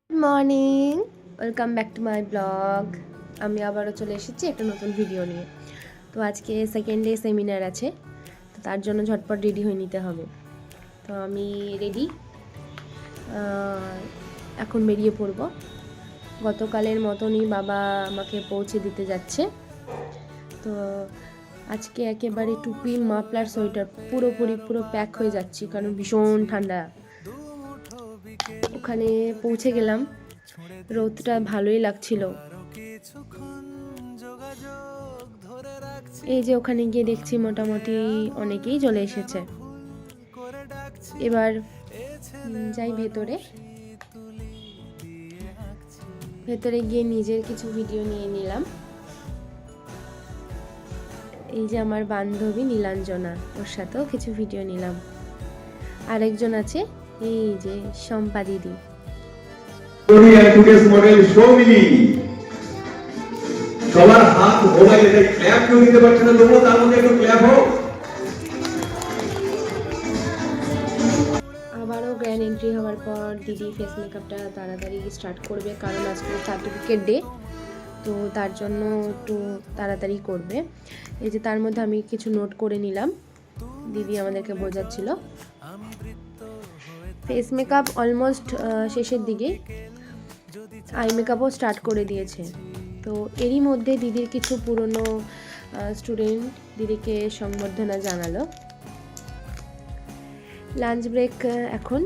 Good morning, welcome back to my blog. আমি আবারও চলে এসেছি একটা নতুন ভিডিও নিয়ে। তো আজকে সেকেন্ড ডে সেমিনার আছে, তো তার জন্য ঝটপট রেডি হয়ে নিতে হবে। তো আমি রেডি, এখন বেরিয়ে পড়ব। গতকালের মতনই বাবা আমাকে পৌঁছে দিতে যাচ্ছে। তো আজকে একেবারে টুপি, মাফলার, সোয়েটার পুরো প্যাক হয়ে যাচ্ছি, কারণ ভীষণ ঠান্ডা। ওখানে পৌঁছে গেলাম, রোদটা ভালোই লাগছিল। এই যে ওখানে গিয়ে দেখছি মোটামুটি অনেকেই চলে এসেছে। এবার যাই ভেতরে গিয়ে নিজের কিছু ভিডিও নিয়ে নিলাম। এই যে আমার বান্ধবী নীলাঞ্জনা, ওর সাথেও কিছু ভিডিও নিলাম। আরেকজন আছে, এই যে শম্পা দিদি। সবার হাত মোবাইলে, তাই ক্ল্যাপ কেউ দিতে পারছে না, তোমরা তার মধ্যে একটু ক্ল্যাপ হোক। আবারও গ্র্যান্ড এন্ট্রি হওয়ার পর দিদি ফেস মেকআপটা তাড়াতাড়ি স্টার্ট করবে, কারণ আজকে সার্টিফিকেট ডে, তো তার জন্য একটু তাড়াতাড়ি করবে। এই যে তার মধ্যে আমি কিছু নোট করে নিলাম, দিদি আমাদেরকে বোঝাচ্ছিল। ফেস মেকআপ অলমোস্ট শেষের দিকে, আই মেকআপও স্টার্ট করে দিয়েছে। তো এরই মধ্যে দিদির কিছু পুরনো স্টুডেন্ট দিদিকে সংবর্ধনা জানালো। লাঞ্চ ব্রেক এখন,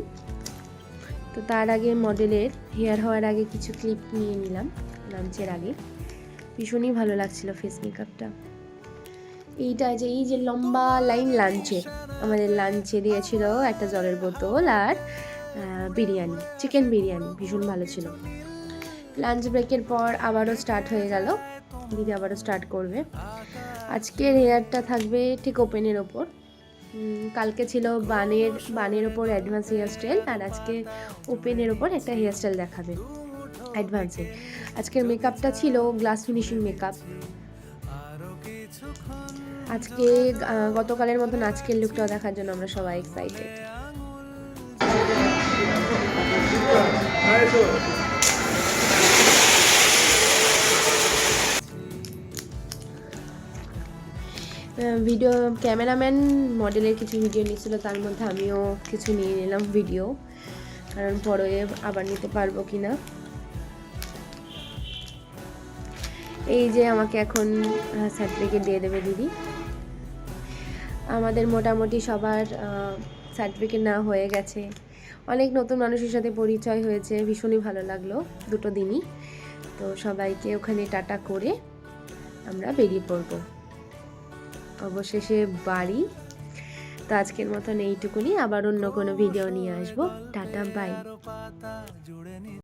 তো তার আগে মডেলের হেয়ার হওয়ার আগে কিছু ক্লিপ নিয়ে নিলাম লাঞ্চের আগে। ভীষণই ভালো লাগছিল ফেস মেকআপটা। এই যে লম্বা লাইন লাঞ্চে, আমাদের লাঞ্চে দিয়েছিল একটা জলের বোতল আর বিরিয়ানি, চিকেন বিরিয়ানি, ভীষণ ভালো ছিল। লাঞ্চ ব্রেকের পর আবারও স্টার্ট হয়ে গেল, দিদি আবারও স্টার্ট করবে। আজকের হেয়ারটা থাকবে ঠিক ওপেনের ওপর। কালকে ছিল বানের ওপর অ্যাডভান্স হেয়ারস্টাইল, আর আজকে ওপেনের ওপর একটা হেয়ারস্টাইল দেখাবে অ্যাডভান্সে। আজকের মেকআপটা ছিল গ্লাস ফিনিশিং মেকআপ। আজকে গতকালের মতন আজকের লুকটাও দেখার জন্য আমরা সবাই এক্সাইটেড। ভিডিও ক্যামেরাম্যান মডেলের কিছু ভিডিও নিয়েছিল, তার মধ্যে আমিও কিছু নিয়ে নিলাম ভিডিও, কারণ পরে আবার নিতে পারবো কি না। এই যে আমাকে এখন সার্টিফিকেট দিয়ে দেবে দিদি। আমাদের মোটামুটি সবার সার্টিফিকেট নেওয়া হয়ে গেছে। অনেক নতুন মানুষের সাথে পরিচয় হয়েছে, ভীষণই ভালো লাগলো দুটো দিনই। তো সবাইকে ওখানে টাটা করে আমরা বেরিয়ে পড়বো অবশেষে বাড়ি। তো আজকের মতন এইটুকুনি, আবার অন্য কোনো ভিডিও নিয়ে আসবো। Tata, by.